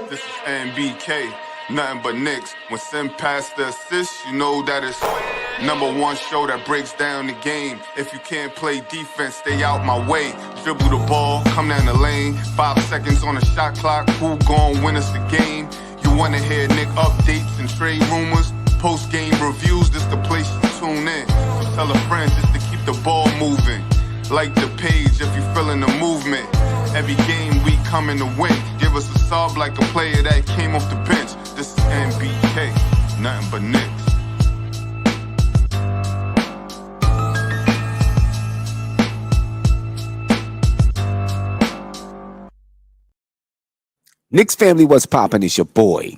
This is NBK, nothing but Knicks. When Sim passed the assist, you know that it's #1 show that breaks down the game. If you can't play defense, stay out my way. Dribble the ball, come down the lane. 5 seconds on the shot clock, who gon' win us the game? You wanna hear Nick updates and trade rumors? Post-game reviews, this the place to tune in. So tell a friend just to keep the ball moving. Like the page if you feeling the movement. Every game we coming to win. Give us a sub like a player that came off the bench. This is NBK, nothing but Knicks. Knicks family, what's poppin'? It's your boy.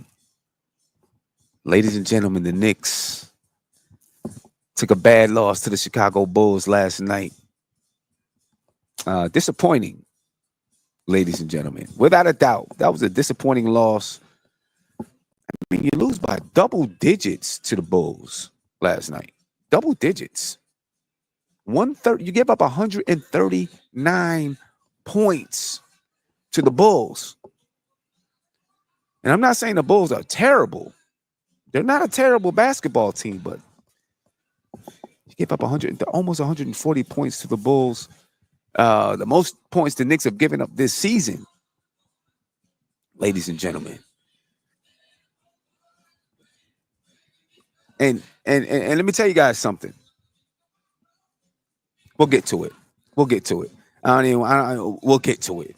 Ladies and gentlemen, the Knicks took a bad loss to the Chicago Bulls last night. Disappointing, ladies and gentlemen. Without a doubt, that was a disappointing loss. I mean, you lose by double digits to the Bulls last night. Double digits. 130. You gave up 139 points to the Bulls. And I'm not saying the Bulls are terrible. They're not a terrible basketball team, but you gave up almost 140 points to the Bulls. The most points the Knicks have given up this season, ladies and gentlemen. And let me tell you guys something. We'll get to it. We'll get to it. We'll get to it.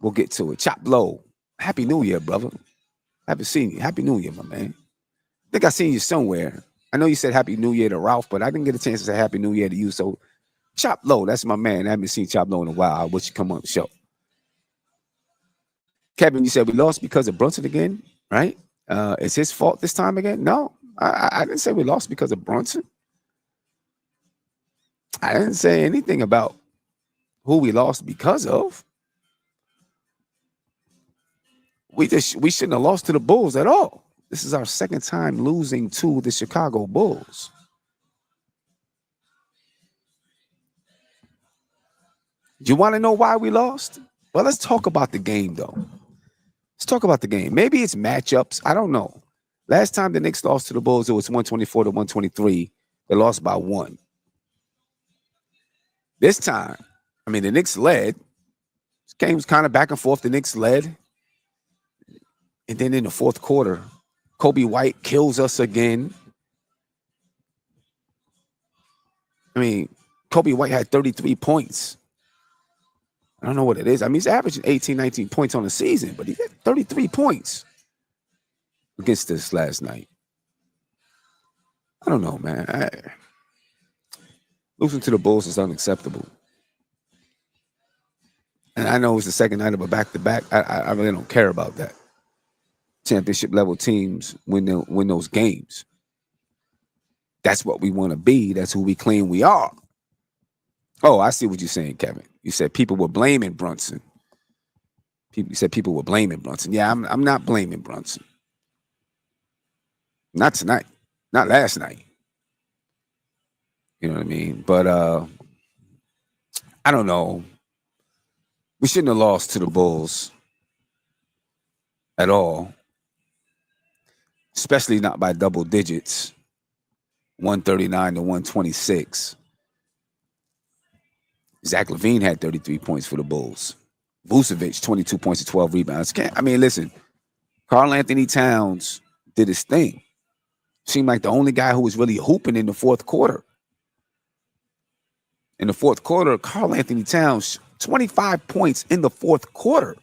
We'll get to it. Chop low. Happy New Year, brother. Haven't seen you. Happy New Year, my man. I think I seen you somewhere. I know you said Happy New Year to Ralph, but I didn't get a chance to say Happy New Year to you. So Chop Low, that's my man. I haven't seen Chop Low in a while. I wish you come on the show. Kevin, you said we lost because of Brunson again, right? Is his fault this time again? No, I didn't say we lost because of Brunson. I didn't say anything about who we lost because of. We shouldn't have lost to the Bulls at all. This is our second time losing to the Chicago Bulls. Do you want to know why we lost? Well, let's talk about the game, though. Let's talk about the game. Maybe it's matchups. I don't know. Last time the Knicks lost to the Bulls, it was 124 to 123. They lost by 1. This time, I mean, the Knicks led. This game was kind of back and forth. The Knicks led. And then in the fourth quarter, Kobe White kills us again. I mean, Kobe White had 33 points. I don't know what it is. I mean, he's averaging 18, 19 points on the season, but he had 33 points against us last night. I don't know, man. Losing to the Bulls is unacceptable. And I know it's the second night of a back-to-back. I really don't care about that. Championship level teams win those games. That's what we want to be. That's who we claim we are. Oh, I see what you're saying, Kevin. You said people were blaming Brunson. You said people were blaming Brunson. Yeah, I'm not blaming Brunson. Not tonight. Not last night. You know what I mean? But I don't know. We shouldn't have lost to the Bulls at all. Especially not by double digits. 139 to 126. Zach LaVine had 33 points for the Bulls. Vucevic, 22 points and 12 rebounds. Listen, Karl Anthony Towns did his thing. Seemed like the only guy who was really hooping in the fourth quarter. In the fourth quarter, Karl Anthony Towns, 25 points in the fourth quarter.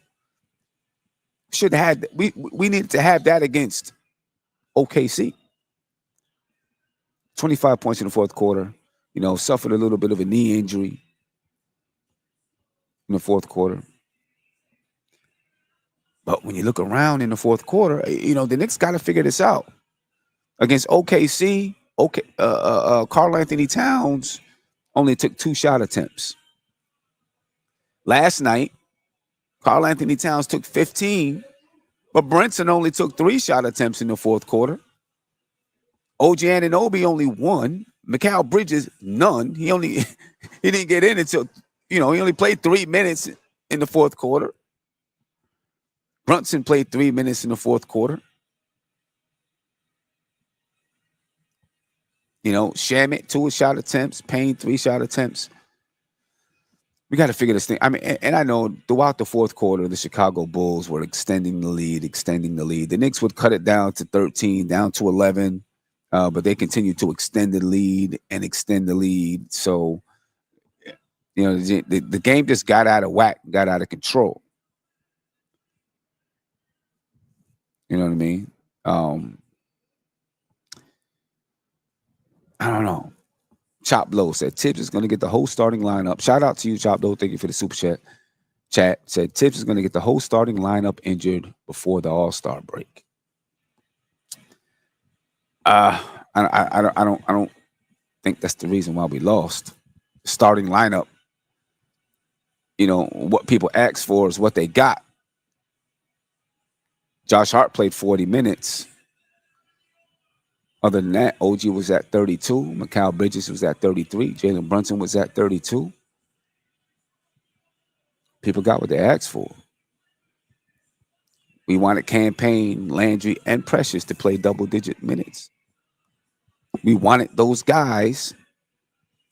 Should have had, we needed to have that against OKC. 25 points in the fourth quarter. You know, suffered a little bit of a knee injury in the fourth quarter. But when you look around in the fourth quarter, you know, the Knicks got to figure this out. Against OKC, Karl Anthony Towns only took 2 shot attempts. Last night, Karl Anthony Towns took 15, but Brunson only took 3 shot attempts in the fourth quarter. OG Anunoby only 1. Mikal Bridges, none. He didn't get in until, he only played 3 minutes in the fourth quarter. Brunson played 3 minutes in the fourth quarter. Shamet, 2 shot attempts, Payne, 3 shot attempts. We got to figure this thing. I mean, and I know throughout the fourth quarter, the Chicago Bulls were extending the lead. The Knicks would cut it down to 13, down to 11, but they continued to extend the lead and extend the lead. So, the game just got out of whack, got out of control. You know what I mean? I don't know. Chop Low said Tibbs is going to get the whole starting lineup. Shout out to you, Chop Low. Thank you for the super chat. Chat said Tibbs is going to get the whole starting lineup injured before the All-Star break. I don't think that's the reason why we lost. Starting lineup. What people asked for is what they got. Josh Hart played 40 minutes. Other than that, OG was at 32. Mikal Bridges was at 33. Jalen Brunson was at 32. People got what they asked for. We wanted Campaign, Landry, and Precious to play double-digit minutes. We wanted those guys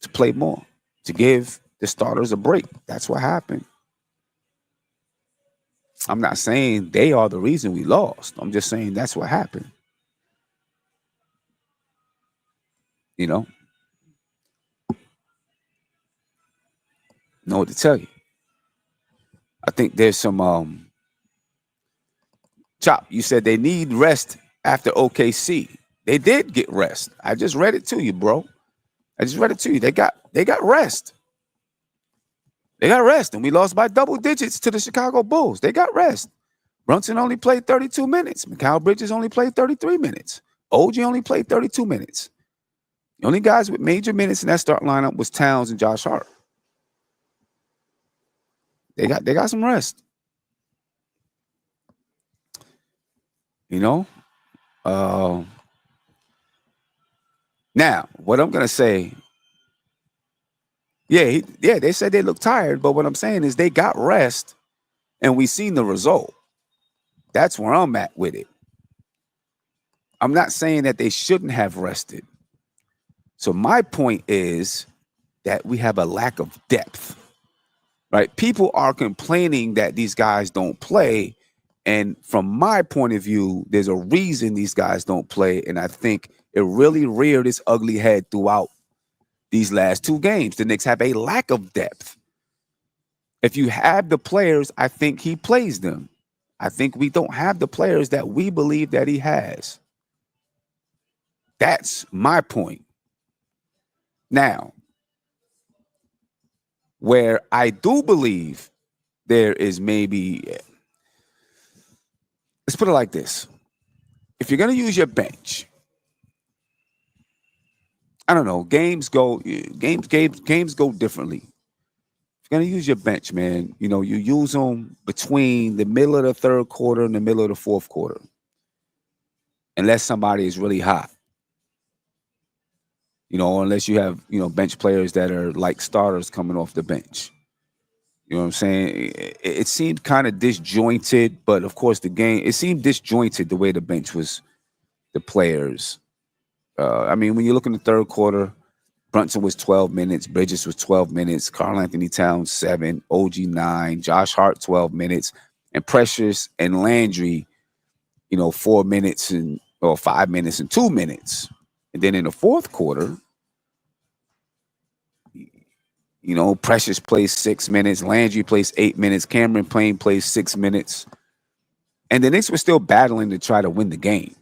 to play more, to give the starters a break. That's what happened. I'm not saying they are the reason we lost. I'm just saying that's what happened. Know what to tell you. I think there's some Chop, you said they need rest after OKC. They did get rest. I just read it to you, bro. They got rest. They got rest, and we lost by double digits to the Chicago Bulls. They got rest. Brunson only played 32 minutes. Mikal Bridges only played 33 minutes. OG only played 32 minutes. The only guys with major minutes in that start lineup was Towns and Josh Hart. They got some rest. Now, what I'm gonna say, they said they look tired, but what I'm saying is they got rest, and we seen the result. That's where I'm at with it. I'm not saying that they shouldn't have rested. So my point is that we have a lack of depth, right? People are complaining that these guys don't play. And from my point of view, there's a reason these guys don't play. And I think it really reared its ugly head throughout these last 2 games. The Knicks have a lack of depth. If you have the players, I think he plays them. I think we don't have the players that we believe that he has. That's my point. Now, where I do believe there is maybe, let's put it like this. If you're going to use your bench, I don't know, games go differently. If you're going to use your bench, man, you use them between the middle of the third quarter and the middle of the fourth quarter. Unless somebody is really hot. Unless you have, bench players that are like starters coming off the bench. You know what I'm saying? It seemed kind of disjointed, but of course it seemed disjointed the way the bench was, the players. When you look in the third quarter, Brunson was 12 minutes, Bridges was 12 minutes, Karl Anthony Towns 7, OG 9, Josh Hart 12 minutes, and Precious and Landry, 4 minutes or 5 minutes and 2 minutes. And then in the fourth quarter, Precious plays 6 minutes, Landry plays 8 minutes, Cameron Payne plays 6 minutes. And the Knicks were still battling to try to win the game.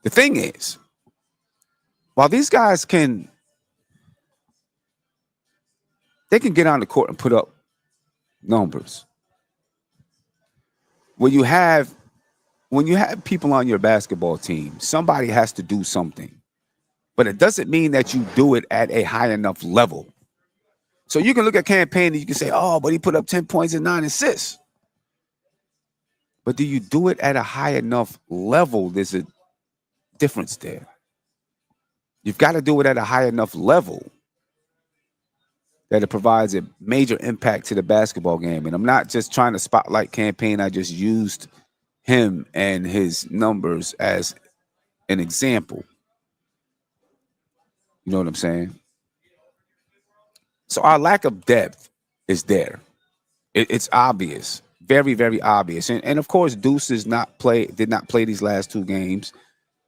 The thing is, while these guys can get on the court and put up numbers, when you have people on your basketball team, somebody has to do something. But it doesn't mean that you do it at a high enough level. So you can look at Campaign and you can say, oh, but he put up 10 points and 9 assists. But do you do it at a high enough level? There's a difference there. You've got to do it at a high enough level that it provides a major impact to the basketball game. And I'm not just trying to spotlight campaign. I just used him and his numbers as an example. You know what I'm saying? So our lack of depth is there. It's obvious, very, very obvious. And of course, Deuce did not play these last two games.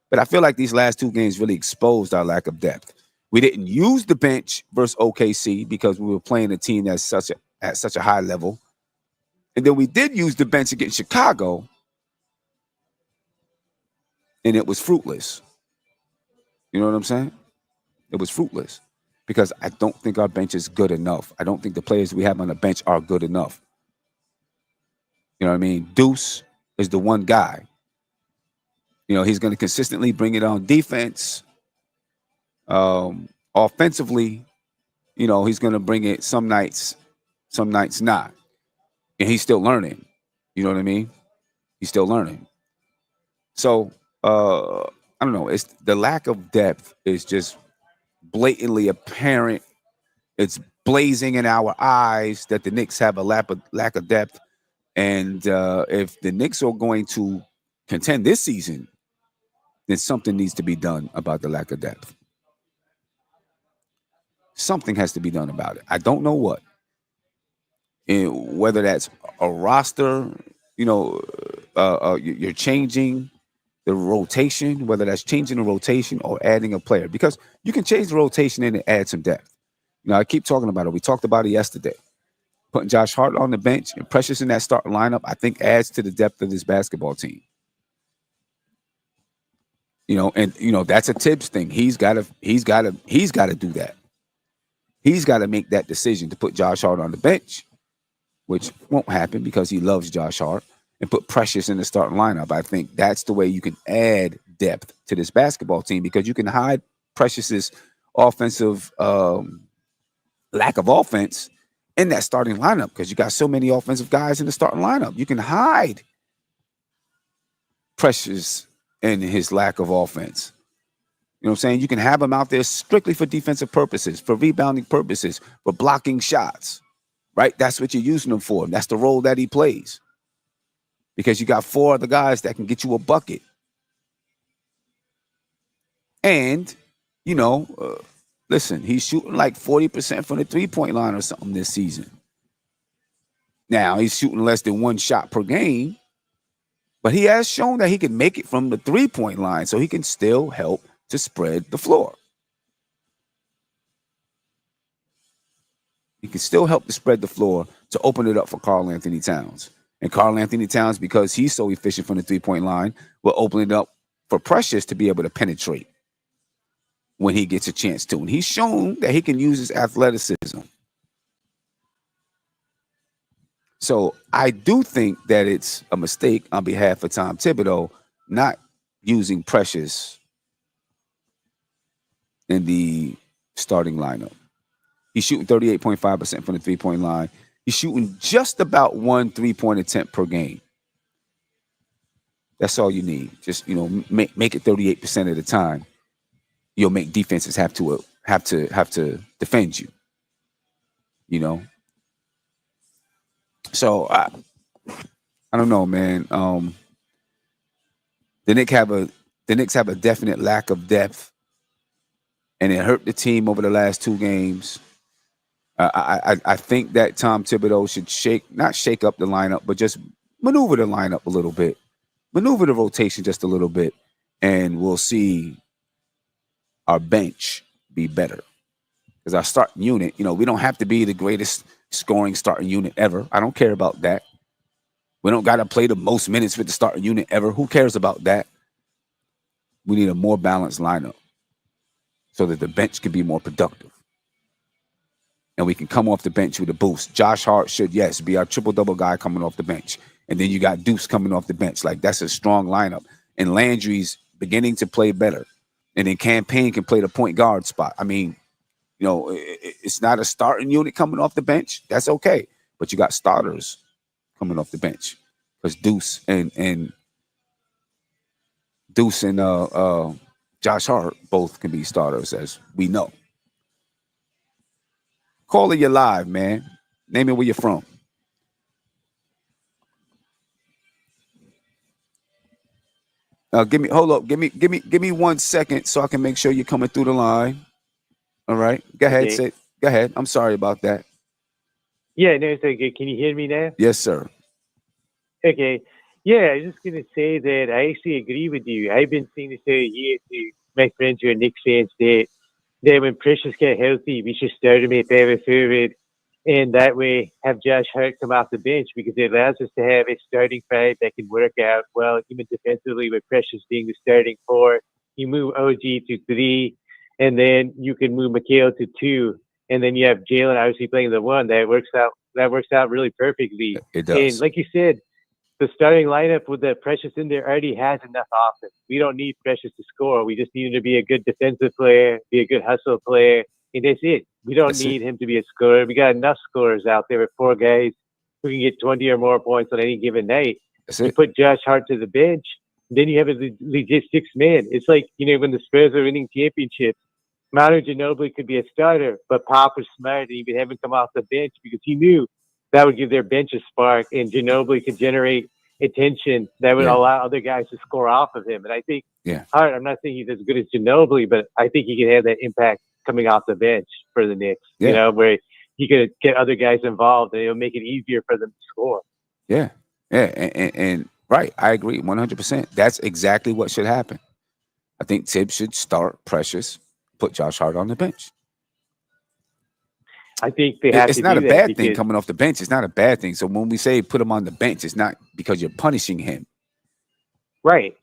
But I feel like these last two games really exposed our lack of depth. We didn't use the bench versus OKC because we were playing a team that's at such a high level. And then we did use the bench against Chicago, and it was fruitless. You know what I'm saying? It was fruitless because I don't think our bench is good enough. I don't think the players we have on the bench are good enough. You know what I mean? Deuce is the one guy. You know, he's going to consistently bring it on defense. Offensively, you know, he's going to bring it some nights not. And he's still learning. You know what I mean? He's still learning. So, I don't know. It's the lack of depth is just blatantly apparent. It's blazing in our eyes that the Knicks have a lack of depth. And if the Knicks are going to contend this season, then something needs to be done about the lack of depth. Something has to be done about it. I don't know what. And whether that's a roster, you know, you're changing the rotation, whether that's changing the rotation or adding a player, because you can change the rotation and add some depth. You know, I keep talking about it. We talked about it yesterday. Putting Josh Hart on the bench and Precious in that starting lineup, I think adds to the depth of this basketball team. You know, and you know that's a Tibbs thing. He's got to do that. He's got to make that decision to put Josh Hart on the bench, which won't happen because he loves Josh Hart, and put Precious in the starting lineup. I think that's the way you can add depth to this basketball team because you can hide Precious's offensive lack of offense in that starting lineup because you got so many offensive guys in the starting lineup. You can hide Precious and his lack of offense. You know what I'm saying? You can have him out there strictly for defensive purposes, for rebounding purposes, for blocking shots, right? That's what you're using him for. That's the role that he plays because you got four other guys that can get you a bucket. And, you know, listen, he's shooting like 40% from the three-point line or something this season. Now, he's shooting less than one shot per game, but he has shown that he can make it from the three-point line, so he can still help to spread the floor. He can still help to spread the floor to open it up for Karl-Anthony Towns. And Karl-Anthony Towns, because he's so efficient from the three-point line, will open it up for Precious to be able to penetrate when he gets a chance to. And he's shown that he can use his athleticism. So I do think that it's a mistake on behalf of Tom Thibodeau not using Precious in the starting lineup. He's shooting 38.5% from the three-point line. He's shooting just about one three-point attempt per game. That's all you need. Just, you know, make it 38% of the time. You'll make defenses have to defend you. You know. So I don't know, man. The Knicks have a definite lack of depth, and it hurt the team over the last two games. I think that Tom Thibodeau should not shake up the lineup, but just maneuver the lineup a little bit, maneuver the rotation just a little bit, and we'll see our bench be better. Because our starting unit, you know, we don't have to be the greatest scoring starting unit ever. I don't care about that. We don't got to play the most minutes with the starting unit ever. Who cares about that? We need a more balanced lineup so that the bench can be more productive. And we can come off the bench with a boost. Josh Hart should, yes, be our triple-double guy coming off the bench. And then you got Deuce coming off the bench. Like, that's a strong lineup. And Landry's beginning to play better. And then Campaign can play the point guard spot. I mean, you know, it's not a starting unit coming off the bench. That's okay. But you got starters coming off the bench. Because Deuce and Josh Hart both can be starters, as we know. Caller, you're live, man. Name me where you're from. Hold up. Give me 1 second so I can make sure you're coming through the line. All right. Go ahead. Okay. Go ahead. I'm sorry about that. Yeah, no, it's okay. Can you hear me now? Yes, sir. Okay. Yeah, I was just going to say that I actually agree with you. I've been saying this all year to my friends who are Knicks fans that when Precious get healthy, we should start him at power forward. And that way have Josh Hart come off the bench because it allows us to have a starting five that can work out well, even defensively with Precious being the starting four. You move OG to 3, and then you can move McHale to 2. And then you have Jalen obviously playing the 1. That works out really perfectly. It And does. like you said, the starting lineup with the Precious in there already has enough offense. We don't need Precious to score. We just need him to be a good defensive player, be a good hustle player, and that's it. We don't need him to be a scorer. We got enough scorers out there with 4 guys who can get 20 or more points on any given night. You put Josh Hart to the bench, then you have a legit 6-man. It's like, when the Spurs are winning championships, Manu Ginobili could be a starter, but Pop was smart and he would have him come off the bench because he knew that would give their bench a spark, and Ginobili could generate attention that would allow other guys to score off of him. And I think Hart, I'm not saying he's as good as Ginobili, but I think he can have that impact coming off the bench for the Knicks, where he could get other guys involved and it'll make it easier for them to score. Yeah. And right, I agree 100%. That's exactly what should happen. I think Tibbs should start Precious, put Josh Hart on the bench. I think they have to do that. It's not a bad thing coming off the bench. It's not a bad thing. So when we say put him on the bench, it's not because you're punishing him. Right.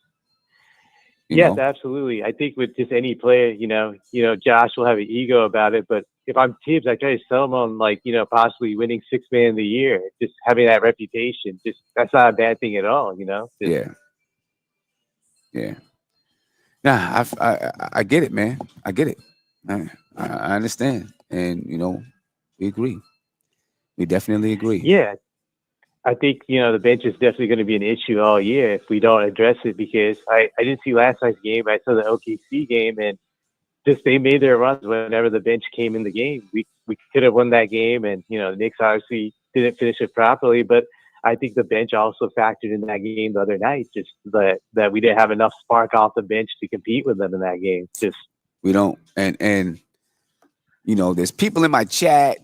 Yes, absolutely. I think with just any player, Josh will have an ego about it. But if I'm Tibbs, I try to sell him on possibly winning 6-man of the year, just having that reputation. Just that's not a bad thing at all, Yeah. Nah, I get it, man. I get it. I understand, and we agree. We definitely agree. Yeah. I think, the bench is definitely going to be an issue all year if we don't address it, because I didn't see last night's game. I saw the OKC game, and just they made their runs whenever the bench came in the game. We could have won that game, and, the Knicks obviously didn't finish it properly, but I think the bench also factored in that game the other night, just that we didn't have enough spark off the bench to compete with them in that game. Just we don't. And there's people in my chat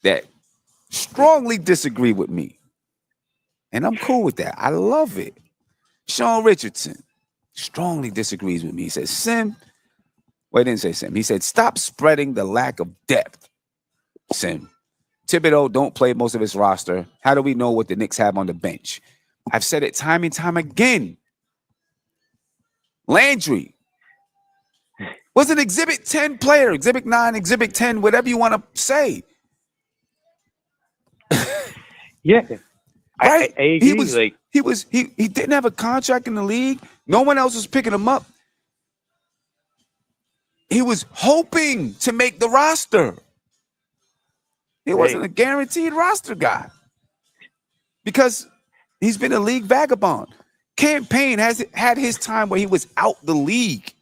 that strongly disagree with me. And I'm cool with that. I love it. Sean Richardson strongly disagrees with me. He says, Sim, well, he didn't say Sim. He said, stop spreading the lack of depth, Sim. Thibodeau don't play most of his roster. How do we know what the Knicks have on the bench? I've said it time and time again. Landry was an Exhibit 10 player, Exhibit 9, Exhibit 10, whatever you want to say. Yeah, right. I agree. He didn't have a contract in the league. No one else was picking him up. He was hoping to make the roster. He wasn't a guaranteed roster guy because he's been a league vagabond. Campaign has had his time where he was out the league.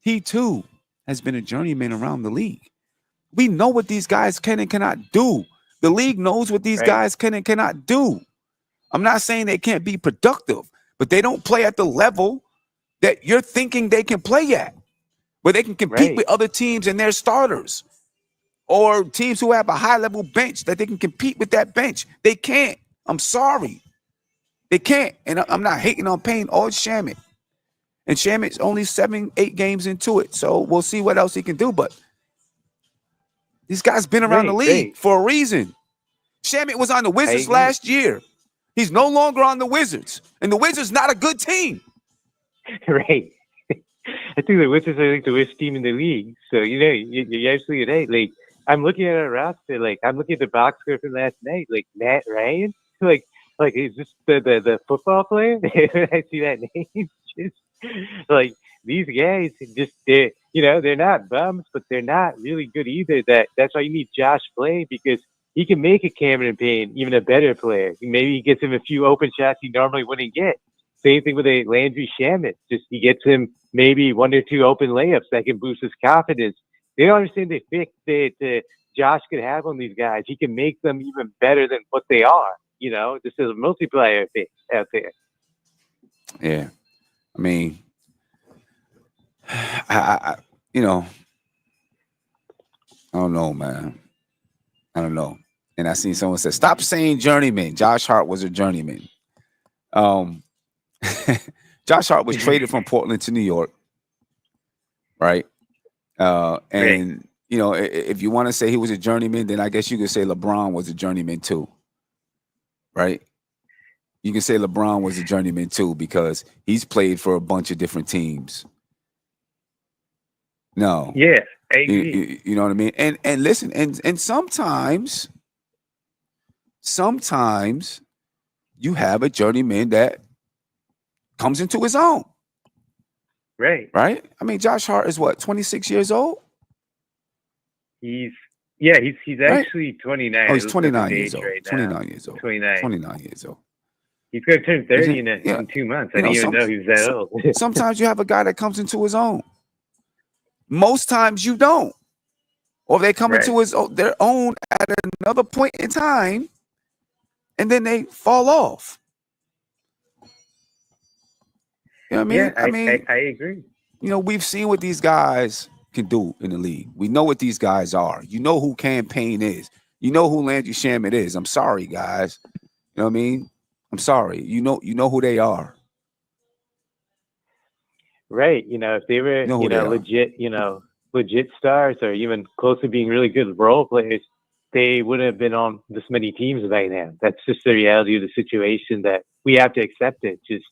He too has been a journeyman around the league. We know what these guys can and cannot do. The league knows what these guys can and cannot do. I'm not saying they can't be productive, but they don't play at the level that you're thinking they can play at, where they can compete with other teams and their starters, or teams who have a high-level bench that they can compete with that bench. They can't. I'm sorry. They can't. And I'm not hating on Payne or Shamet. And Shamet's only 7-8 games into it, so we'll see what else he can do. But this guy's been around the league for a reason. Shamet was on the Wizards last year. He's no longer on the Wizards. And the Wizards not a good team. Right. I think the Wizards are the worst team in the league. So, you're absolutely right. I'm looking at our roster. I'm looking at the box score from last night. Matt Ryan. Is this the football player? I see that name. Just these guys, they're not bums, but they're not really good either. That's why you need Josh Play, because he can make a Cameron Payne even a better player. Maybe he gets him a few open shots he normally wouldn't get. Same thing with a Landry Shamet. Just he gets him maybe 1 or 2 open layups that can boost his confidence. They don't understand the effect that Josh could have on these guys. He can make them even better than what they are. This is a multiplier effect out there. Yeah. I mean, I I don't know, man. I don't know. And I seen someone say, "Stop saying journeyman." Josh Hart was a journeyman. Um, Josh Hart was traded from Portland to New York, right? And if you want to say he was a journeyman, then I guess you could say LeBron was a journeyman too, right? You can say LeBron was a journeyman too because he's played for a bunch of different teams. No, Yeah, I agree. you know what I mean? And listen, and sometimes you have a journeyman that comes into his own. Right. Right? I mean, Josh Hart is what, 26 years old? He's Right? actually 29. Oh, he's It looks like 29 his years age old. right now. 29 years old. 29. 29 years old. He's going to turn 30 Yeah. in 2 months. I You know, didn't even know he was that old. Sometimes you have a guy that comes into his own. Most times you don't. Or they come Right. into their own at another point in time, and then they fall off. You know what I mean? Yeah, I agree. We've seen what these guys can do in the league. We know what these guys are. You know who Campaign is. You know who Landry Shamet is. I'm sorry, guys. You know what I mean? I'm sorry. You know who they are. Right. If they were, Who they are. legit stars or even close to being really good role players, they wouldn't have been on this many teams right now. That's just the reality of the situation that we have to accept it. Just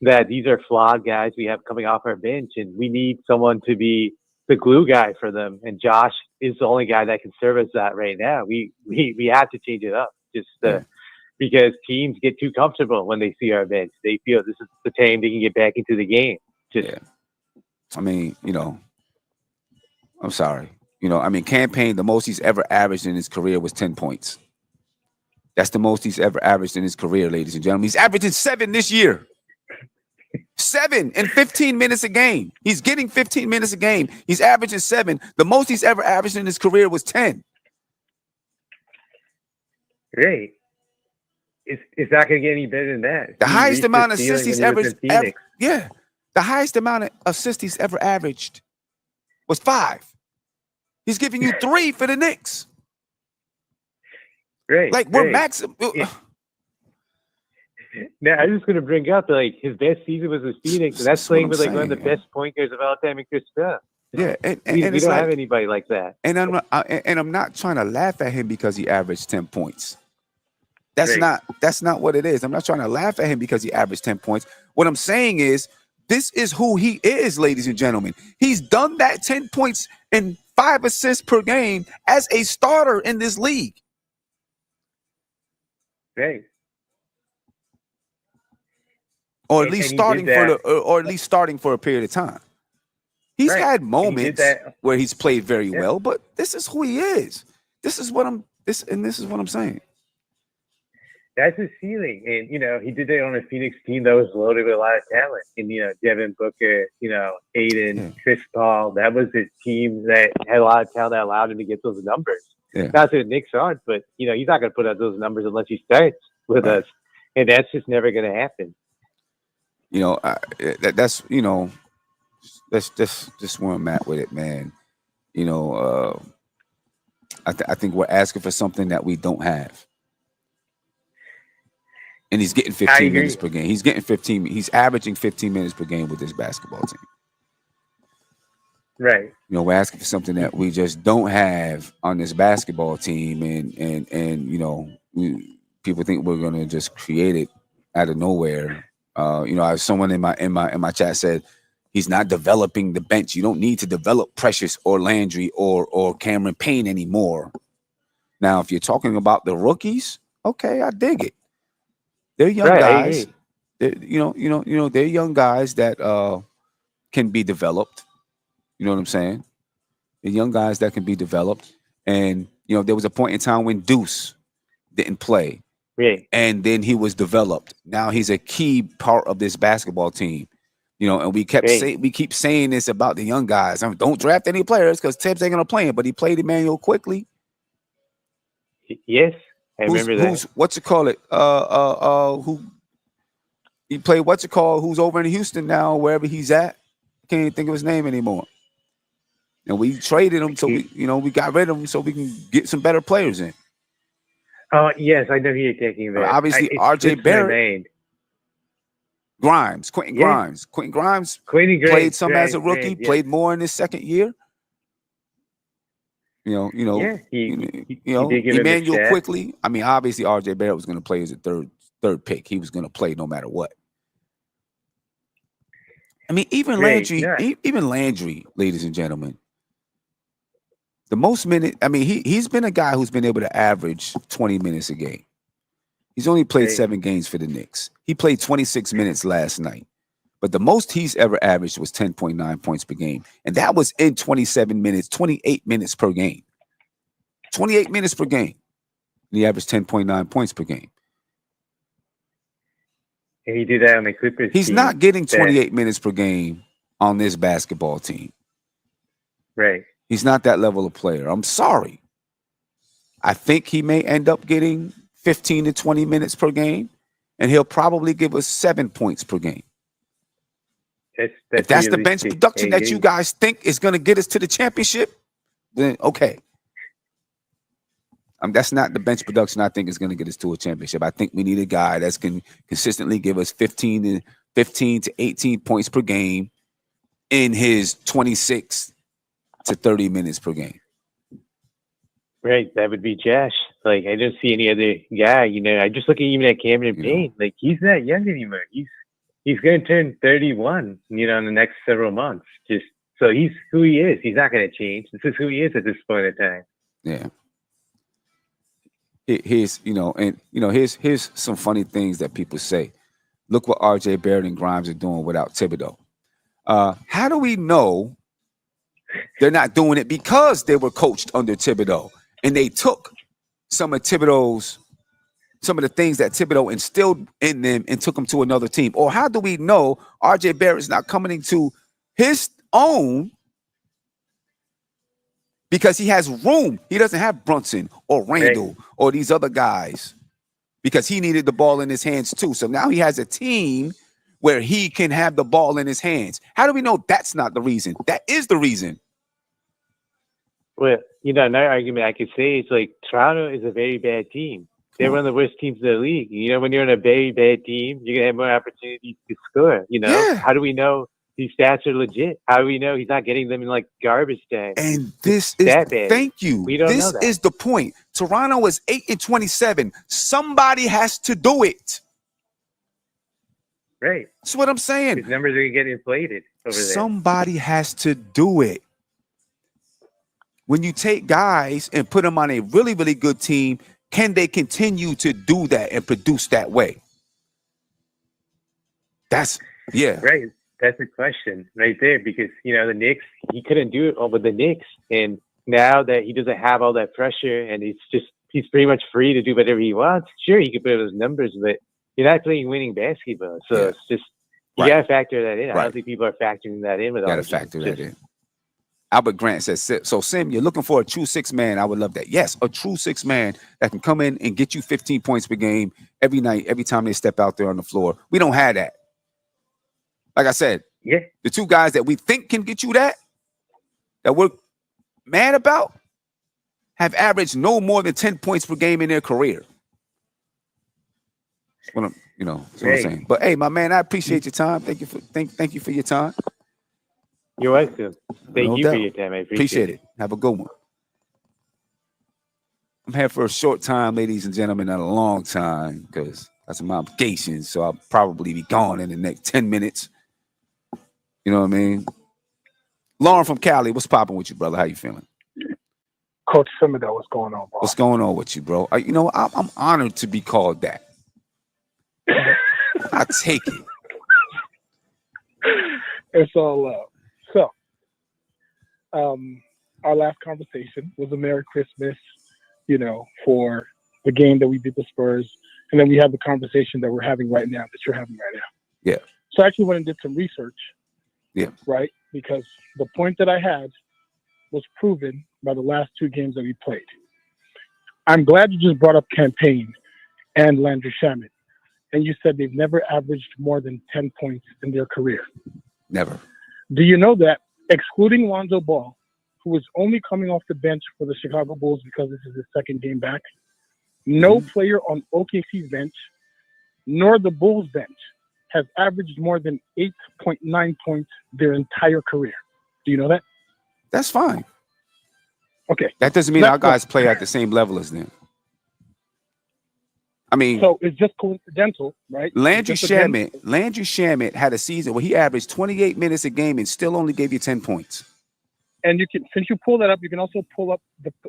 that these are flawed guys we have coming off our bench, and we need someone to be the glue guy for them. And Josh is the only guy that can serve us that right now. We have to change it up because teams get too comfortable when they see our bench. They feel this is the time they can get back into the game. I mean, I'm sorry. Campaign, the most he's ever averaged in his career was 10 points. That's the most he's ever averaged in his career, ladies and gentlemen. He's averaging 7 this year. 7 in 15 minutes a game. He's getting 15 minutes a game. He's averaging 7. The most he's ever averaged in his career was 10. Great. It's not going to get any better than that. The highest amount of assists he's ever the highest amount of assists he's ever averaged was 5. He's giving you 3 for the Knicks. Great. Like we're maximum. Now, I'm just going to bring up his best season was with Phoenix, and that's playing with one of the best point guards of all time in Chris Paul. Yeah, and we don't have anybody like that. And I'm not trying to laugh at him because he averaged 10 points. That's not what it is. I'm not trying to laugh at him because he averaged 10 points. What I'm saying is this is who he is, ladies and gentlemen. He's done that 10 points and 5 assists per game as a starter in this league. Right. Or at least starting for a period of time. He's had moments where he's played very well, but this is who he is. This is what I'm saying. That's his ceiling. And, he did that on a Phoenix team that was loaded with a lot of talent. And, Devin Booker, Aiden, Chris Paul, that was his team that had a lot of talent that allowed him to get those numbers. Yeah. Not that the Knicks aren't, but, he's not going to put out those numbers unless he starts with us. And that's just never going to happen. That's where I'm at with it, man. I think we're asking for something that we don't have. And he's getting 15 minutes per game. He's averaging 15 minutes per game with this basketball team. Right. We're asking for something that we just don't have on this basketball team, and people think we're gonna just create it out of nowhere. Someone in my chat said he's not developing the bench. You don't need to develop Precious or Landry or Cameron Payne anymore. Now, if you're talking about the rookies, okay, I dig it. They're young guys. They're young guys that can be developed. You know what I'm saying? They're young guys that can be developed. And there was a point in time when Deuce didn't play. Yeah. And then he was developed. Now he's a key part of this basketball team. And we keep saying this about the young guys. Don't draft any players because Tibbs ain't gonna play him, but he played Emmanuel quickly. Yes, I remember that. What's it call it? Who he played? What's it called? Who's over in Houston now? Wherever he's at, can't even think of his name anymore. And we traded him, so we got rid of him so we can get some better players in. Oh yes, I know who you're taking about. Obviously, R.J. Barrett. Quentin Grimes played some as a rookie, played more in his second year. He Emmanuel quickly. I mean, obviously R.J. Barrett was going to play as a third pick. He was going to play no matter what. I mean, even Landry, ladies and gentlemen, the most minute. I mean, he's been a guy who's been able to average 20 minutes a game. He's only played 7 games for the Knicks. He played 26 minutes last night. But the most he's ever averaged was 10.9 points per game. And that was in 28 minutes per game. 28 minutes per game. And he averaged 10.9 points per game. And he did that on the Clippers. He's not getting 28 minutes per game on this basketball team. Right. He's not that level of player. I'm sorry. I think he may end up getting 15 to 20 minutes per game, and he'll probably give us 7 points per game. If that's the bench production that you guys think is going to get us to the championship, then okay. That's not the bench production I think is going to get us to a championship. I think we need a guy that's can consistently give us 15 to 18 points per game in his 26 to 30 minutes per game. Right, that would be Josh. Like, I don't see any other guy. I just look at even at Cameron Payne. Like, he's not young anymore. He's going to turn 31. In the next several months. So he's who he is. He's not going to change. This is who he is at this point in time. Yeah. Here's some funny things that people say. Look what R.J. Barrett and Grimes are doing without Thibodeau. How do we know they're not doing it because they were coached under Thibodeau and they took some of the things that Thibodeau instilled in them and took them to another team? Or how do we know R.J. Barrett's not coming into his own because he has room? He doesn't have Brunson or Randall or these other guys because he needed the ball in his hands too. So now he has a team where he can have the ball in his hands. How do we know that's not the reason? That is the reason. Well, another argument I could say is like Toronto is a very bad team. They're one of the worst teams in the league. When you're on a very bad team, you're going to have more opportunities to score. How do we know these stats are legit? How do we know he's not getting them in like garbage time? And this is thank you. We don't know that. Is the point. Toronto is 8-27. Somebody has to do it. Right. That's what I'm saying. His numbers are going to get inflated over there. Somebody has to do it. When you take guys and put them on a really, really good team, can they continue to do that and produce that way? Right. That's the question right there because, the Knicks, he couldn't do it all with the Knicks. And now that he doesn't have all that pressure and he's pretty much free to do whatever he wants. Sure, he can put up those numbers, but you're not playing winning basketball. So it's just, you got to factor that in. I don't think people are factoring that in. Got to factor that in. Albert Grant says, so Sim, you're looking for a true 6-man. I would love that. Yes, a true 6-man that can come in and get you 15 points per game every night, every time they step out there on the floor. We don't have that. Like I said, the 2 guys that we think can get you that we're mad about, have averaged no more than 10 points per game in their career. That's what I'm saying. But hey, my man, I appreciate your time. Thank you for your time. You're welcome. Thank you for your time. I appreciate it. Have a good one. I'm here for a short time, ladies and gentlemen, not a long time, because that's some obligations. So I'll probably be gone in the next 10 minutes. You know what I mean? Lauren from Cali, what's popping with you, brother? How you feeling? Coach Simado, what's going on, bro? What's going on with you, bro? I'm honored to be called that. I take it. It's all love. So, our last conversation was a Merry Christmas, for the game that we beat the Spurs. And then we have the conversation that we're having right now, that you're having right now. Yeah. So I actually went and did some research. Yeah. Right? Because the point that I had was proven by the last 2 games that we played. I'm glad you just brought up Campaign and Landry Shamet. And you said they've never averaged more than 10 points in their career. Never. Do you know that, excluding Lonzo Ball, who is only coming off the bench for the Chicago Bulls because this is his second game back, no player on OKC's bench, nor the Bulls bench, has averaged more than 8.9 points their entire career. Do you know that? That's fine. Okay. That doesn't mean our guys play at the same level as them. I mean, so it's just coincidental, right? Landry Shamet had a season where he averaged 28 minutes a game and still only gave you 10 points. And you can, since you pull that up, you can also pull up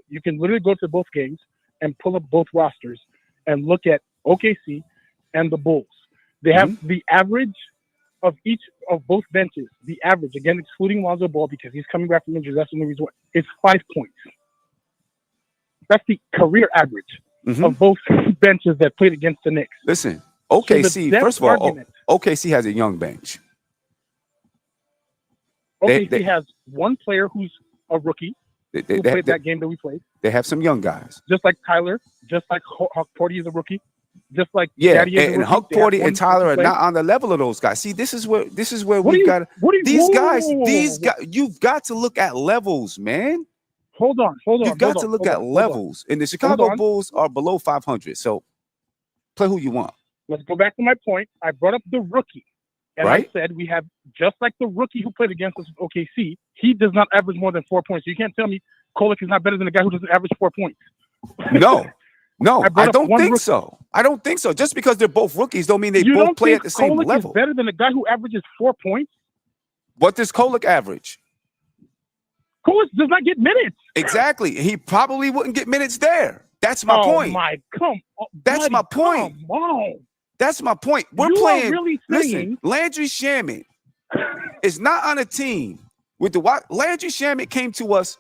you can literally go to both games and pull up both rosters and look at OKC and the Bulls. They have the average of each of both benches. The average, again, excluding Lonzo Ball because he's coming back from injury. That's the only reason why. It's 5 points. That's the career average of both benches that played against the Knicks. Listen, OKC, so first of all, OKC has a young bench. OKC has one player who's a rookie who played that game that we played. They have some young guys. Just like Tyler, just like Huck Porty is a rookie. Just like and Huck Porty and Tyler are not on the level of those guys. See, this is where we've got these guys. You've got to look at levels, man. Hold on. You've got to look at levels. And the Chicago Bulls are below 500. So play who you want. Let's go back to my point. I brought up the rookie. And I said we have, just like the rookie who played against us with OKC, he does not average more than 4 points. So you can't tell me Kolek is not better than the guy who doesn't average 4 points. No, I don't think so. I don't think so. Just because they're both rookies don't mean they both play at the same level. Is better than the guy who averages 4 points? What does Kolek average? Kolek does not get minutes. Exactly. He probably wouldn't get minutes there. That's my point. That's my point. That's my point. We're playing. Listen, Landry Shamet is not on a team with the Landry Shamet came to us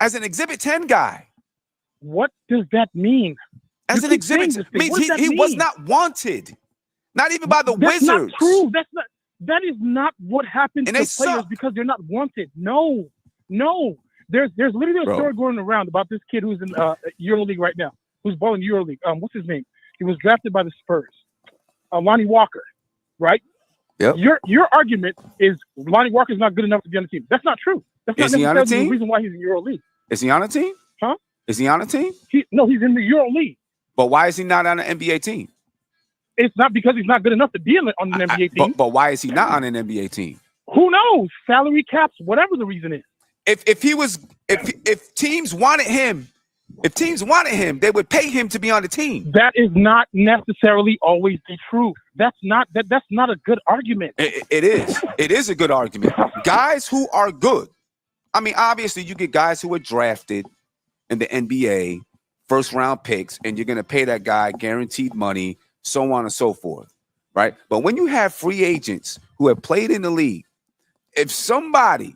as an Exhibit 10 guy. What does that mean? As an exhibit, means he was not wanted, not even by the Wizards. That's not true. That is not what happens to players because they're not wanted. No. There's literally a story going around about this kid who's in EuroLeague right now, who's balling EuroLeague. What's his name? He was drafted by the Spurs. Lonnie Walker, right? Yep. Your argument is Lonnie Walker's not good enough to be on the team. That's not true. That's not necessarily the reason why he's in EuroLeague. Is he on a team? Huh? Is he on a team? No, he's in the EuroLeague. But why is he not on an NBA team? It's not because he's not good enough to be on an NBA team. But why is he not on an NBA team? Who knows? Salary caps, whatever the reason is. If teams wanted him, they would pay him to be on the team. That is not necessarily always the truth. That's not a good argument. It is. It is a good argument. Guys who are good. I mean, obviously, you get guys who are drafted in the NBA, first round picks, and you're going to pay that guy guaranteed money, so on and so forth, right? But when you have free agents who have played in the league, if somebody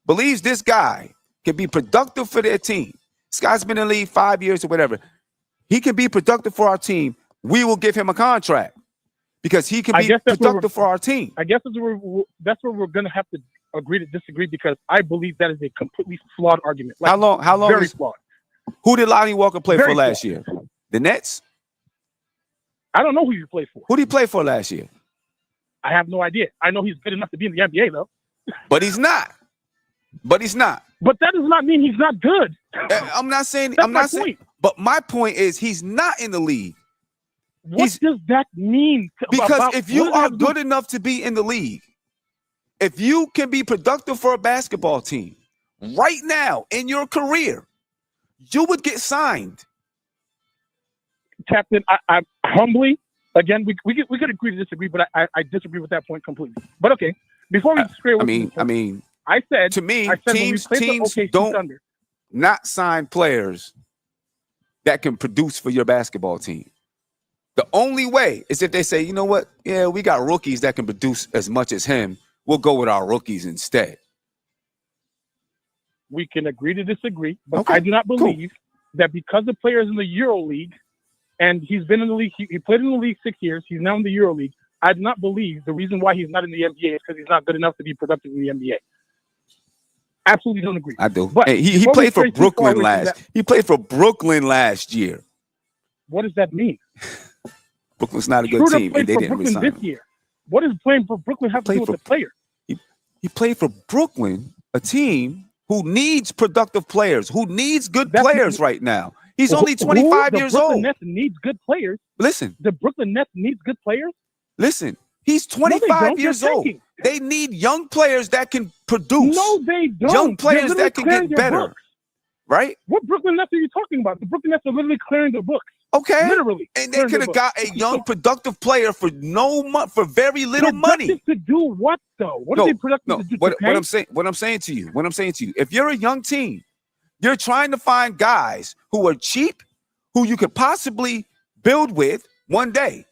believes this guy can be productive for their team, this guy's been in the league 5 years or whatever, he can be productive for our team, we will give him a contract because he can be productive for our team. I guess that's where we're going to have to agree to disagree because I believe that is a completely flawed argument. How long very flawed. Who did Lonnie Walker play for last year? The Nets? I don't know who he played for. Who did he play for last year? I have no idea. I know he's good enough to be in the NBA though. But he's not. But that does not mean he's not good. I'm not saying. But my point is, he's not in the league. What does that mean? Because if you are good enough to be in the league, if you can be productive for a basketball team right now in your career, you would get signed. Captain, I humbly, again, we could agree to disagree, but I disagree with that point completely. But okay, before we stray away, I said to me, teams don't not sign players that can produce for your basketball team. The only way is if they say, you know what? Yeah, we got rookies that can produce as much as him. We'll go with our rookies instead. We can agree to disagree, but I do not believe that because the player is in the EuroLeague and he's been in the league, he played in the league 6 years, he's now in the EuroLeague, I do not believe the reason why he's not in the NBA is because he's not good enough to be productive in the NBA. Absolutely don't agree. I do. But Hey, he played for Brooklyn He played for Brooklyn last year. What does that mean? Brooklyn's not a good team, and they didn't Brooklyn resign this him. year. What does playing for Brooklyn have to do with the player? He played for Brooklyn, a team who needs productive players, who needs good players right now. He's only 25 years old. The Brooklyn Nets needs good players. Listen. The Brooklyn Nets needs good players. Listen. He's 25 years old. They need young players that can produce. No, they don't. Young players that can get better. Right? What Brooklyn Nets are you talking about? The Brooklyn Nets are literally clearing the books. Okay. Literally. And they could have got a young, productive player for for very little money. To do what though? What are they productive to do? What I'm saying to you, if you're a young team, you're trying to find guys who are cheap, who you could possibly build with one day.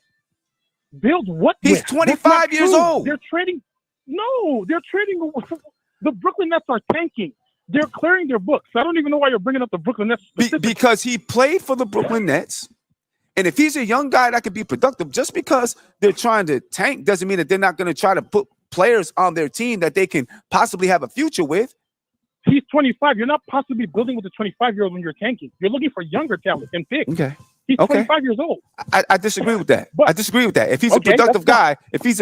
Build what? He's 25 years old. They're trading. No, they're trading. The Brooklyn Nets are tanking. They're clearing their books. I don't even know why you're bringing up the Brooklyn Nets. Because he played for the Brooklyn Nets. And if he's a young guy that could be productive, just because they're trying to tank doesn't mean that they're not going to try to put players on their team that they can possibly have a future with. He's 25. You're not possibly building with a 25-year-old when you're tanking. You're looking for younger talent and picks. Okay. He's 25 years old. I disagree with that. I disagree with that. If he's a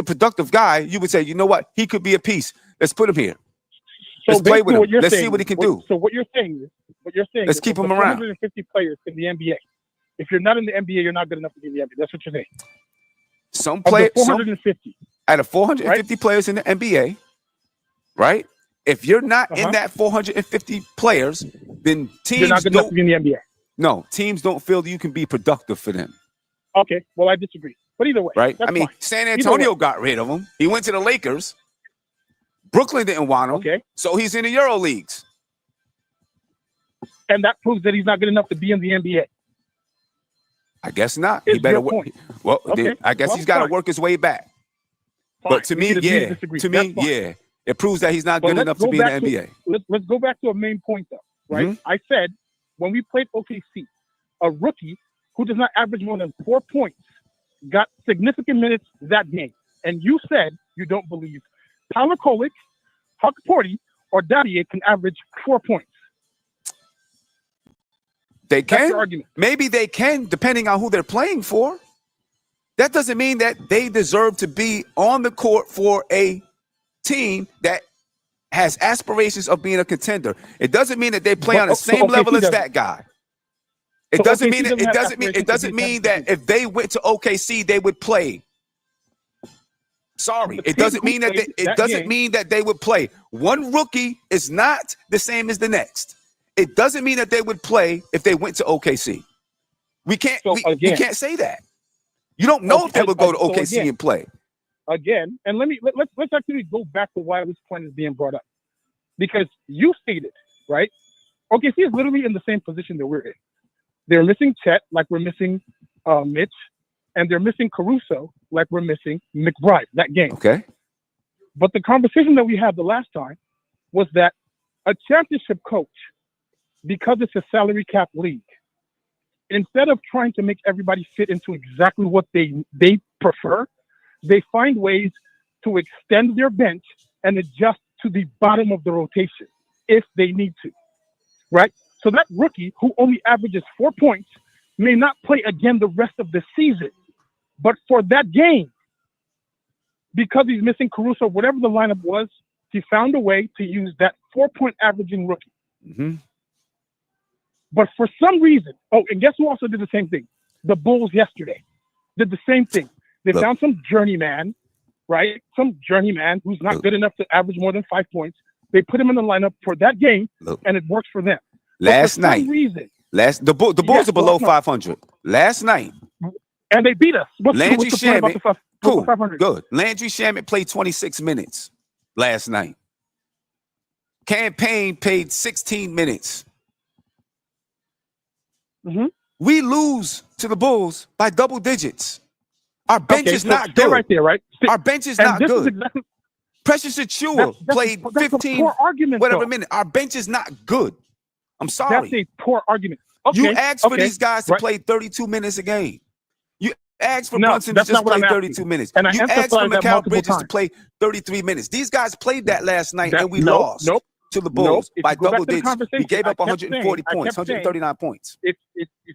productive guy, you would say, you know what? He could be a piece. Let's put him here. Let's play with him. Let's see what he can do. So what you're saying is, let's keep him around. 150 players in the NBA. If you're not in the NBA, you're not good enough to be in the NBA. That's what you're saying. Some players, 450. Out of 450 players in the NBA, right? If you're not in that 450 players, then teams you're not good enough to be in the NBA. No, teams don't feel that you can be productive for them. Okay, well, I disagree. But either way, right? I mean, fine. San Antonio got rid of him. He went to the Lakers. Brooklyn didn't want him. Okay. So he's in the Euro leagues. And that proves that he's not good enough to be in the NBA. I guess not. He better work. Well, I guess he's got to work his way back. Fine. But to me, it proves that he's not good enough to be in the NBA. Let's go back to a main point, though, right? Mm-hmm. I said when we played OKC, a rookie who does not average more than 4 points got significant minutes that game. And you said you don't believe Tyler Kolek, Huck Porty, or Dadier can average 4 points. They can. Maybe they can, depending on who they're playing for. That doesn't mean that they deserve to be on the court for a team that has aspirations of being a contender. It doesn't mean that they play on the same level as that guy. It doesn't mean that if they went to OKC they would play. Sorry, it doesn't mean that they would play. One rookie is not the same as the next. It doesn't mean that they would play if they went to OKC. We can't say that. You don't know if they would go to OKC and play. Again, and let's actually go back to why this point is being brought up. Because you stated, right? OKC is literally in the same position that we're in. They're missing Chet like we're missing Mitch, and they're missing Caruso like we're missing McBride that game. Okay. But the conversation that we had the last time was that a championship coach, because it's a salary cap league, instead of trying to make everybody fit into exactly what they prefer, they find ways to extend their bench and adjust to the bottom of the rotation if they need to, right? So that rookie who only averages 4 points may not play again the rest of the season, but for that game, because he's missing Caruso, whatever the lineup was, he found a way to use that 4-point averaging rookie. Mm-hmm. But for some reason, and guess who also did the same thing? The Bulls yesterday did the same thing. They found some journeyman, right? Some journeyman who's not good enough to average more than 5 points. They put him in the lineup for that game, and it works for them. Last night, the Bulls are below 500. Last night, and they beat us. Landry Shamet, cool, good. Landry Shamet played 26 minutes last night. Campaign played 16 minutes. Mm-hmm. We lose to the Bulls by double digits. Our bench is not good. Right there, right? Our bench is not good. Precious Achiuwa played 15 minutes. Our bench is not good. I'm sorry. That's a poor argument. Okay, you asked for these guys to play 32 minutes a game. You Ask for No, Brunson to that's just not what play I'm 32 asking. minutes. And I You asked emphasized for that Mikal multiple Bridges to times. play 33 minutes. These guys played that last night, That- and we nope, lost nope, to the nope. Bulls If by you go back double to the digits. We conversation, gave up I kept 140 saying- points, 139 points. If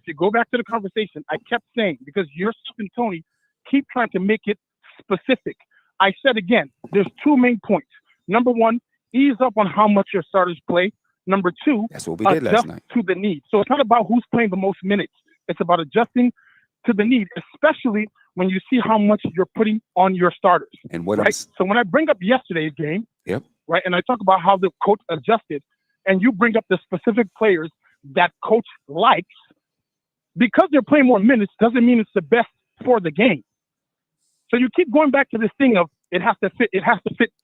you go back to the conversation, I kept saying, because yourself and Tony keep trying to make it specific. I said again, there's two main points. Number one, ease up on how much your starters play. Number two, That's what we did last adjust night. to the need. So it's not about who's playing the most minutes. It's about adjusting to the need, especially when you see how much you're putting on your starters. And what Right. else? So when I bring up yesterday's game, Yep. right, and I talk about how the coach adjusted, and you bring up the specific players that coach likes, because they're playing more minutes doesn't mean it's the best for the game. So you keep going back to this thing of it has to fit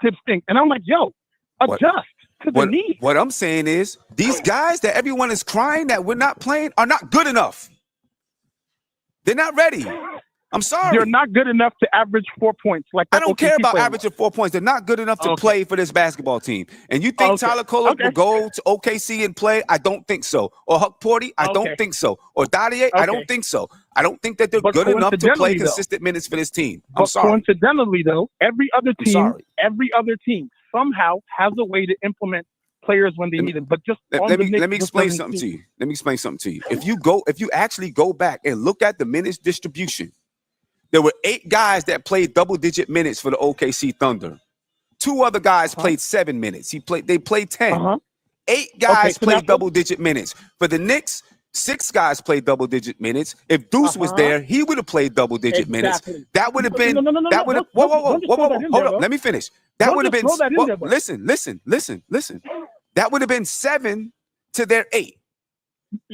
Tibbs' thing, and I'm like, yo, adjust to the need. What I'm saying is these guys that everyone is crying that we're not playing are not good enough. They're not ready. I'm sorry. They're not good enough to average 4 points. Like I that don't care OKC about player averaging 4 points. They're not good enough to Okay. play for this basketball team. And you think Okay. Tyler Kohler Okay. will go to OKC and play? I don't think so. Or Huck Porty? I Okay. don't think so. Or Dadier? I Okay. don't think so. I don't think that they're But good enough to play coincidentally, though- consistent minutes for this team. I'm But sorry. coincidentally, though, every other sorry. team somehow has a way to implement players when they need them. But just on Let the me Knicks, let me just explain doesn't something to seem- you. Let me explain something to you. If you actually go back and look at the minutes distribution, there were 8 guys that played double-digit minutes for the OKC Thunder. 2 other guys played 7 minutes. They played 10. 8 guys so played that's- double-digit minutes. For the Knicks, 6 guys played double-digit minutes. If Deuce was there, he would have played double-digit minutes. Exactly. That would have been. No, That would have. don't- Whoa! don't just throw that in Hold there, up. bro. Let me finish. That Don't would have just been. throw that in there, bro. Listen. That would have been 7 to their 8.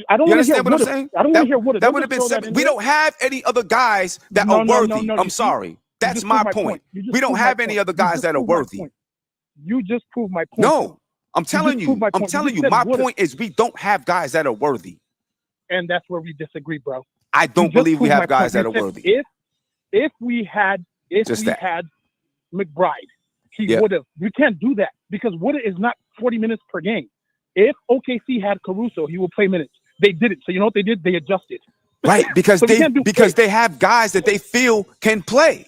I don't You want to hear understand what I'm Woodard. saying? I don't want to hear Woodard. That would have been 7. We don't have any other guys that are worthy. No, I'm sorry. That's just my proved my point. You just We don't proved my have any point. other You guys just that are proved my worthy. point. You just proved my point. No, I'm telling just you. proved my I'm point. You telling just you. said My Woodard. point is we don't have guys that are worthy. And that's where we disagree, bro. I don't You just believe we proved have my guys point. that are You said worthy. If we had McBride, he would have. We can't do that because Woodard is not 40 minutes per game. If OKC had Caruso, he would play minutes. They didn't. So you know what they did? They adjusted. Right, because So we can't do they have guys that they feel can play.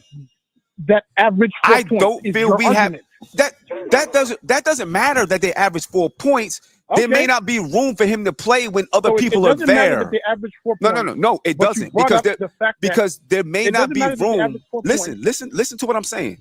That average 4 I points don't is feel your we argument. have that doesn't matter that they average 4 points. There may Okay. not be room for him to play when other So people it are doesn't matter there. that they average 4 No, points. it But you doesn't brought because up the fact that there may it not doesn't be matter that they room. average 4 points. Listen to what I'm saying.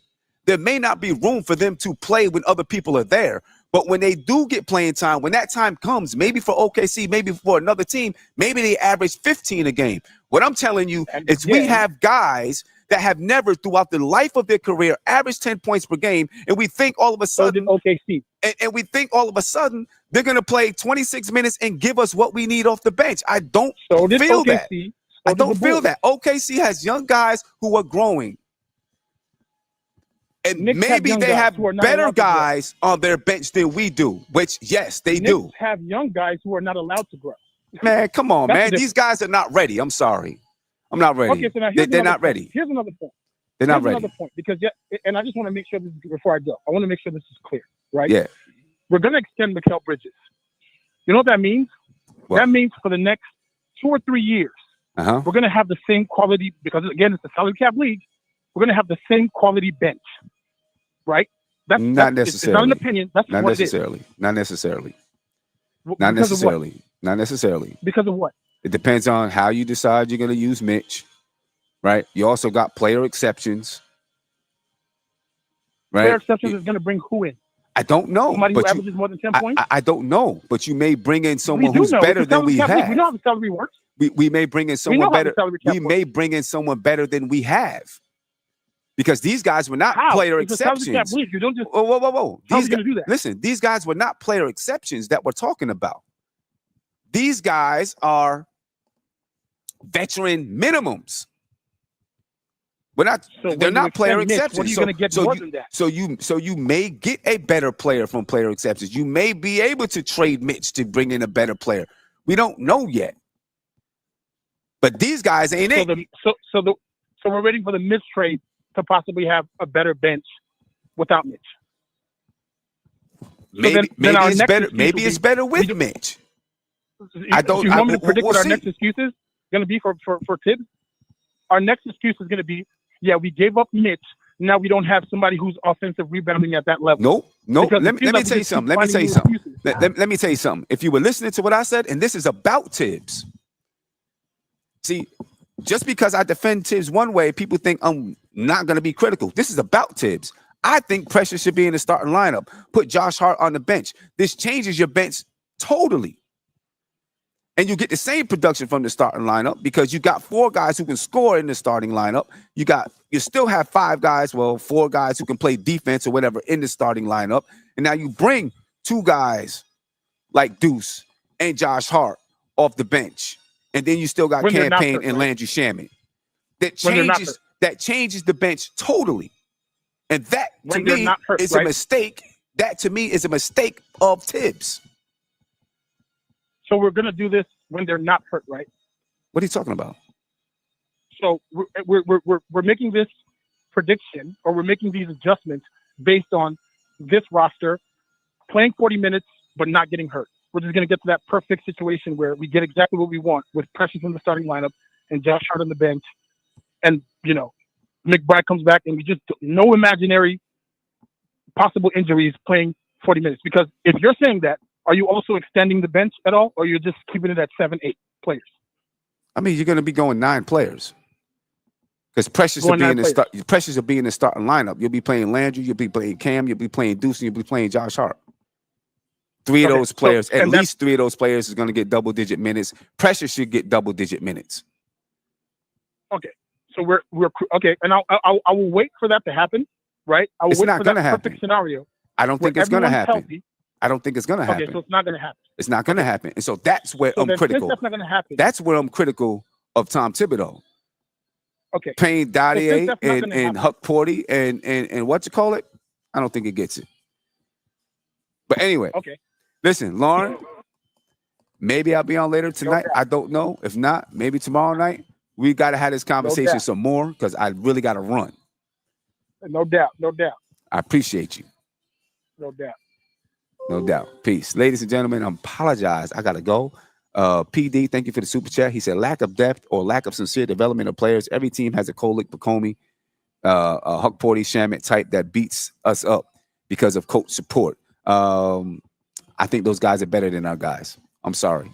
There may not be room for them to play when other people are there. But when they do get playing time, when that time comes, maybe for OKC, maybe for another team, maybe they average 15 a game. What I'm telling you is we have guys that have never throughout the life of their career averaged 10 points per game. And we think all of a sudden, OKC. and we think all of a sudden they're going to play 26 minutes and give us what we need off the bench. I don't feel that. I don't feel that. OKC has young guys who are growing. And Knicks maybe have they young have guys who are not better allowed to grow. guys on their bench than we do, which, yes, they do. Knicks have young guys who are not allowed to grow. Man, come on, That's man. the These guys are not ready. I'm sorry. I'm not ready. Okay, so now here's They're another not point. ready. Here's another point. They're not Here's ready. another point because and I just want to make sure this is before I go. I want to make sure this is clear, right? Yeah. We're going to extend Mikal Bridges. You know what that means? What? That means for the next 2 or 3 years, Uh-huh. we're going to have the same quality because again, it's a salary cap league. We're going to have the same quality bench, right? Not It's not an necessarily. opinion. That's Not what necessarily. Not necessarily. it is. Not Because of what? necessarily. Not necessarily. Because of what? It depends on how you decide you're going to use Mitch, right? You also got player exceptions, right? Player exceptions is going to bring who in? I don't know. Somebody who but averages more than 10 points? I don't know, but you may bring in someone We do who's know. better It's a than we salary cap league. have. We know how the salary works. We may bring in We know someone how the better. salary cap We works. may bring in someone better than we have. Because these guys were not How? player It's a salary cap exceptions. league. You don't just Whoa. How are These you gonna do that? Listen, these guys were not player exceptions that we're talking about. These guys are veteran minimums. We're not. So They're when not you player extend Mitch, exceptions. what are you going to get more than that? So you may get a better player from player exceptions. You may be able to trade Mitch to bring in a better player. We don't know yet. But these guys ain't it. So we're waiting for the Mitch trade to possibly have a better bench without Mitch. Maybe our it's next better. excuse Maybe will it's be- better with Mitch. You want me to predict we'll what our see. next excuse is going to be for Tibbs? our next excuse is going to be, yeah, we gave up Mitch. Now we don't have somebody who's offensive rebounding at that level. Nope. Let me tell you something. Let me tell you something. If you were listening to what I said, and this is about Tibbs. See, just because I defend Tibbs one way, people think I'm not going to be critical. This is about Tibbs. I think Precious should be in the starting lineup. Put Josh Hart on the bench. This changes your bench totally. And you get the same production from the starting lineup because you got 4 guys who can score in the starting lineup. You still have 5 guys, 4 guys who can play defense or whatever in the starting lineup. And now you bring 2 guys like Deuce and Josh Hart off the bench. And then you still got Campaign and Landry Shamet. That changes the bench totally. And that to me is a mistake. That to me is a mistake of Tibbs. So we're going to do this when they're not hurt, right? What are you talking about? So we're making this prediction, or we're making these adjustments based on this roster playing 40 minutes but not getting hurt. We're just going to get to that perfect situation where we get exactly what we want with Precious in the starting lineup and Josh Hart on the bench, and McBride comes back, and we just no imaginary possible injuries playing 40 minutes. Because if you're saying that, are you also extending the bench at all, or you're just keeping it at 7, 8 players? I mean, you're going to be going 9 players because Precious will be in the starting lineup. You'll be playing Landry, you'll be playing Cam, you'll be playing Deuce, and you'll be playing Josh Hart. 3 of those players, at least 3 of those players is going to get double-digit minutes. Precious should get double-digit minutes. Okay, so we're okay, and I will wait for that to happen, right? I will wait for that perfect scenario. I don't think it's going to happen. I don't think it's going to happen. Okay, so it's not going to happen. It's not going to happen. And so that's where I'm critical. That's not going to happen. That's where I'm critical of Tom Thibodeau. Okay. Paying Dadier and Huck Porty and what you call it? I don't think it gets it. But anyway. Okay. Listen, Lauren, maybe I'll be on later tonight. I don't know. If not, maybe tomorrow night. We got to have this conversation some more because I really got to run. No doubt. I appreciate you. No doubt. No doubt. Peace. Ladies and gentlemen, I apologize. I got to go. PD, thank you for the super chat. He said, lack of depth or lack of sincere development of players. Every team has a Kolik, Pacome, a Huck Porty, Shamet type that beats us up because of coach support. I think those guys are better than our guys. I'm sorry.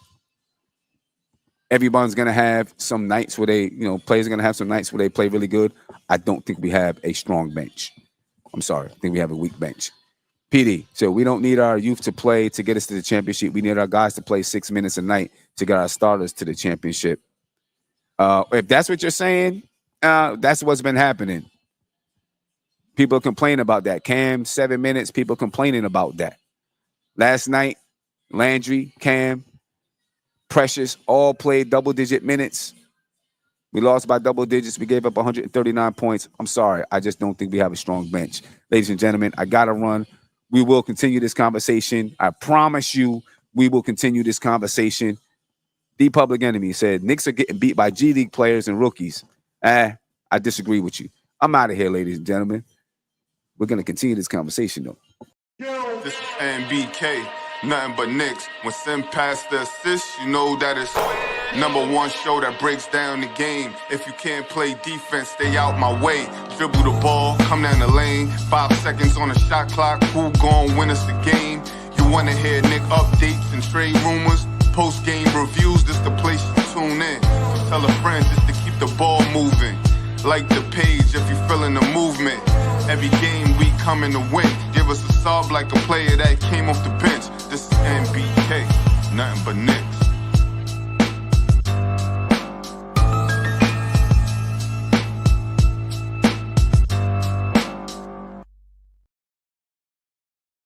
Everyone's going to have some nights where players are going to have some nights where they play really good. I don't think we have a strong bench. I'm sorry. I think we have a weak bench. PD, so we don't need our youth to play to get us to the championship. We need our guys to play 6 minutes a night to get our starters to the championship. If that's what you're saying, that's what's been happening. People complain about that. Cam, 7 minutes, people complaining about that. Last night, Landry, Cam, Precious all played double-digit minutes. We lost by double digits. We gave up 139 points. I'm sorry. I just don't think we have a strong bench. Ladies and gentlemen, I got to run. We will continue this conversation. I promise you we will continue this conversation. The Public Enemy said, Knicks are getting beat by G League players and rookies. I disagree with you. I'm out of here, ladies and gentlemen. We're going to continue this conversation, though. This is NBK, nothing but Knicks. When Sim passed the assist, you know that it's #1 show that breaks down the game. If you can't play defense, stay out my way. Dribble the ball, come down the lane. 5 seconds on the shot clock, who gon' win us the game? You wanna hear Nick updates and trade rumors? Post-game reviews, this the place to tune in. So tell a friend just to keep the ball moving. Like the page if you feeling the movement. Every game we coming to win. Give us a sub like a player that came off the bench. This is NBK, nothing but Knicks.